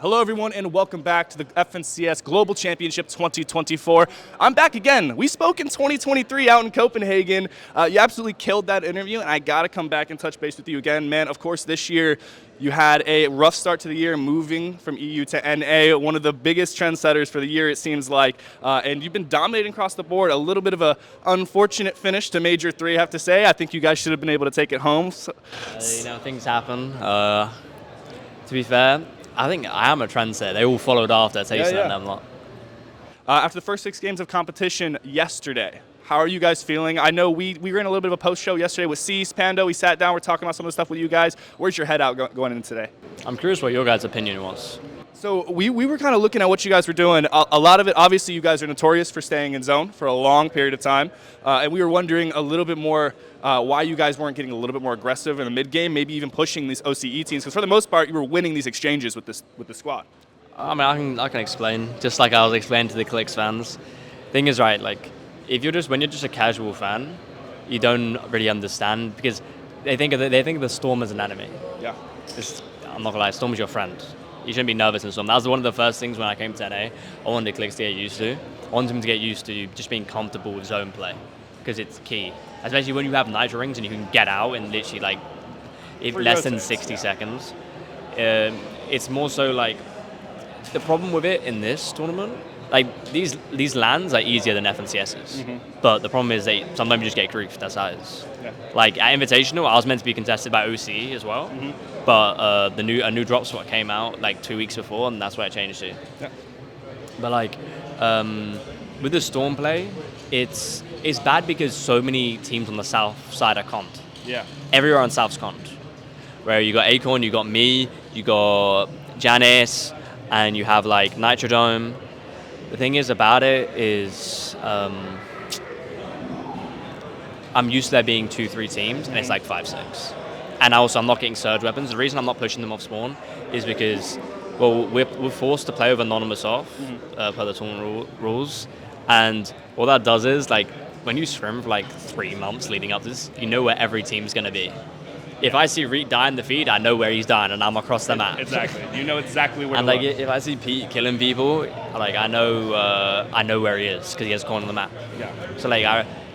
Hello, everyone, and welcome back to the FNCS Global Championship 2024. I'm back again. We spoke in 2023 out in Copenhagen. You absolutely killed that interview, and I got to come back and touch base with you again. Man, of course, this year you had a rough start to the year moving from EU to NA, one of the biggest trendsetters for the year, it seems like. And you've been dominating across the board. A little bit of an unfortunate finish to Major 3, I have to say. I think you guys should have been able to take it home. Things happen. To be fair, I think I am a trendsetter. They all followed after Tayson and I'm not. After the first 6 games of competition yesterday, how are you guys feeling? I know we were in a little bit of a post-show yesterday with Cease, Pando. We sat down, we're talking about some of the stuff with you guys. Where's your head out going into today? I'm curious what your guys' opinion was. So we were kind of looking at what you guys were doing. A lot of it, obviously, you guys are notorious for staying in zone for a long period of time. And we were wondering a little bit more why you guys weren't getting a little bit more aggressive in the mid-game, maybe even pushing these OCE teams. Because for the most part, you were winning these exchanges with the squad. I mean, I can explain, just like I was explaining to the Clix fans. Thing is, right, like, when you're just a casual fan, you don't really understand, because they think of the Storm as an enemy. Yeah. I'm not gonna lie, Storm is your friend. You shouldn't be nervous in Storm. That was one of the first things when I came to NA. I wanted Clix to get used to. I wanted him to get used to just being comfortable with zone play, because it's key. Especially when you have Nitro Rings and you can get out in literally like less than 60 seconds. It's more so like the problem with it in this tournament. Like these lands are easier than FNCS's, but the problem is sometimes you just get griefed. That's how it is. Yeah. Like at Invitational, I was meant to be contested by OCE as well, but a new drop spot came out like 2 weeks before, and that's where I changed to. Yeah. But like with the Storm play, it's bad because so many teams on the south side are cont. Yeah. Everywhere on south's cont. Where you got Acorn, you got me, you got Janice, and you have like Nitrodome. The thing is about it is I'm used to there being 2-3 teams, and it's like 5-6. And also I'm not getting surge weapons. The reason I'm not pushing them off spawn is because, well, we're forced to play with anonymous off per the tournament rules. And what that does is, like, when you scrim for like 3 months leading up to this, you know where every team's going to be. If I see Reek die in the feed, I know where he's dying, and I'm across the map. Exactly. You know exactly where. And like, if I see Pete killing people, like I know where he is because he has corner on the map. Yeah. So like,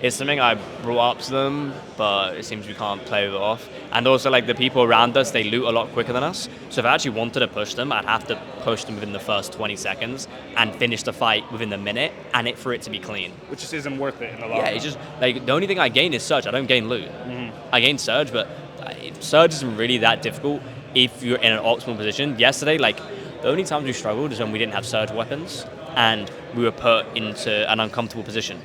it's something I brought up to them, but it seems we can't play it off. And also, like, the people around us, they loot a lot quicker than us. So if I actually wanted to push them, I'd have to push them within the first 20 seconds and finish the fight within the minute, and for it to be clean. Which just isn't worth it in the long run. Yeah, it's just like the only thing I gain is surge. I don't gain loot. I gain surge, but surge isn't really that difficult if you're in an optimal position. Yesterday, like, the only times we struggled is when we didn't have surge weapons and we were put into an uncomfortable position.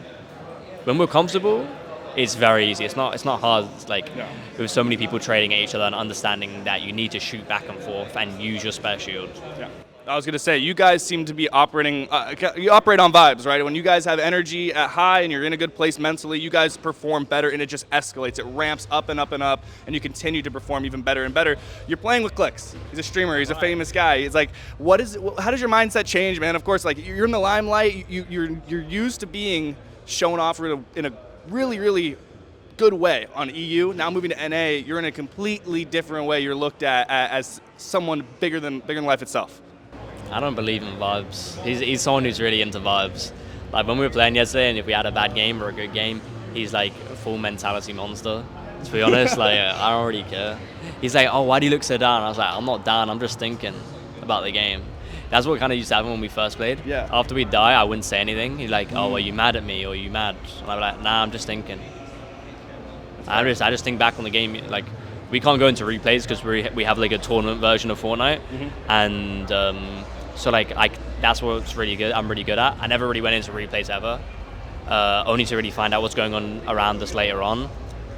When we're comfortable, it's very easy. It's not hard. It's like, with so many people trading at each other and understanding that you need to shoot back and forth and use your spare shield. Yeah. I was going to say, you guys seem to be operating, you operate on vibes, right? When you guys have energy at high and you're in a good place mentally, you guys perform better, and it just escalates. It ramps up and up and up, and you continue to perform even better and better. You're playing with Clix. He's a streamer. He's a famous guy. It's like, how does your mindset change, man? Of course, like, you're in the limelight. You're used to being shown off in a really, really good way on EU. Now moving to NA, you're in a completely different way. You're looked at as someone bigger than life itself. I don't believe in vibes. He's someone who's really into vibes. Like, when we were playing yesterday, and if we had a bad game or a good game, he's like a full mentality monster. To be honest, like, I don't really care. He's like, oh, why do you look so down? I was like, I'm not down. I'm just thinking about the game. That's what kind of used to happen when we first played. Yeah. After we'd die, I wouldn't say anything. He's like, oh, are you mad at me, or are you mad? And I'd be like, nah, I'm just thinking. I just think back on the game. Like, we can't go into replays because we have like a tournament version of Fortnite, and so like that's what's really good. I'm really good at. I never really went into replays ever, only to really find out what's going on around us later on.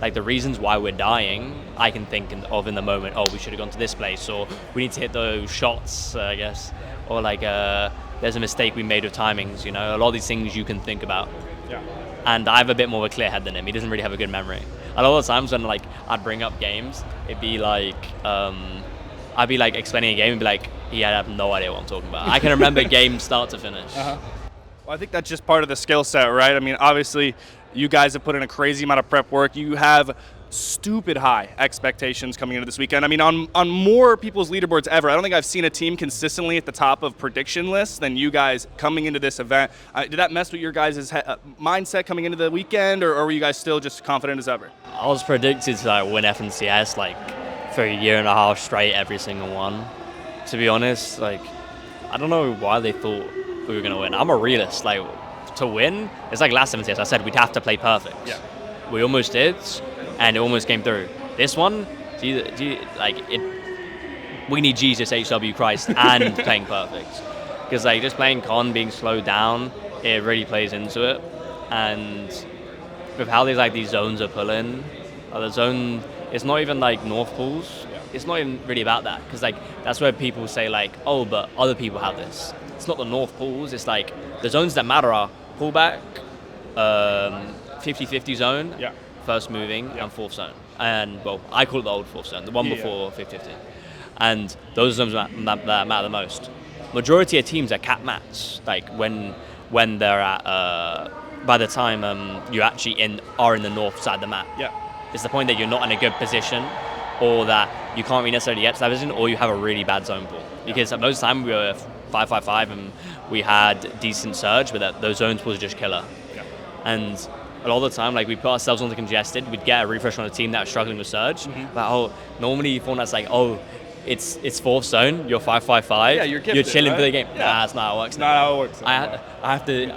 Like, the reasons why we're dying, I can think of in the moment. Oh, we should have gone to this place, or we need to hit those shots, I guess, or like there's a mistake we made with timings. You know, a lot of these things you can think about. Yeah. And I have a bit more of a clear head than him. He doesn't really have a good memory. A lot of the times when, like, I'd bring up games, it'd be like, I'd be like explaining a game and be like, I have no idea what I'm talking about. I can remember games start to finish. Well, I think that's just part of the skill set, right? I mean, obviously, you guys have put in a crazy amount of prep work. You have stupid high expectations coming into this weekend. I mean, on more people's leaderboards ever. I don't think I've seen a team consistently at the top of prediction lists than you guys coming into this event. Did that mess with your guys' mindset coming into the weekend, or were you guys still just confident as ever? I was predicted to like win FNCS like for a year and a half straight, every single one. To be honest, like I don't know why they thought we were gonna win. I'm a realist. Like to win, it's like last FNCS. I said we'd have to play perfect. Yeah. We almost did, and it almost came through. This one, we need Jesus, HW Christ, and playing perfect. Because like just playing con, being slowed down, it really plays into it. And with how these zones are pulling, the zone, it's not even like North Pools. Yeah. It's not even really about that. Because like that's where people say like, oh, but other people have this. It's not the North Pools. It's like the zones that matter are pullback, 50-50 zone, Yeah. first moving, and fourth zone. And well, I call it the old fourth zone, the one before 50-50. And those zones that matter the most. Majority of teams are cap mats. Like when they're at by the time you actually are in the north side of the map. Yeah. It's the point that you're not in a good position, or that you can't really necessarily get to that position, or you have a really bad zone pool. Because at most of the time we were 5-5-5 and we had decent surge, but those zone pools are just killer. Yeah. And a lot of the time, like we put ourselves onto congested, we'd get a refresh on a team that was struggling with surge. But normally Fortnite's like, it's fourth zone, you're 5-5-5, Yeah, you're gifted, chilling right? for the game. Yeah. Nah, that's not how it works. Not how it works.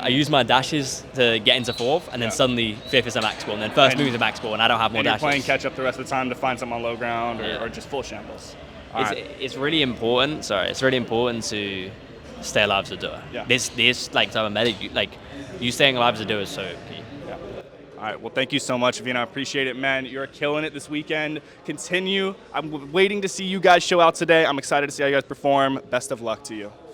I use my dashes to get into fourth, and then suddenly fifth is a max ball, and then first move is a max ball, and I don't have more and you're dashes. playing catch up the rest of the time to find something on low ground or just full shambles. It's really important. It's really important to stay alive as a doer. Yeah. This like type of meta, you staying alive as a doer is so key. Yeah. All right. Well, thank you so much, Veno. I appreciate it, man. You're killing it this weekend. Continue. I'm waiting to see you guys show out today. I'm excited to see how you guys perform. Best of luck to you.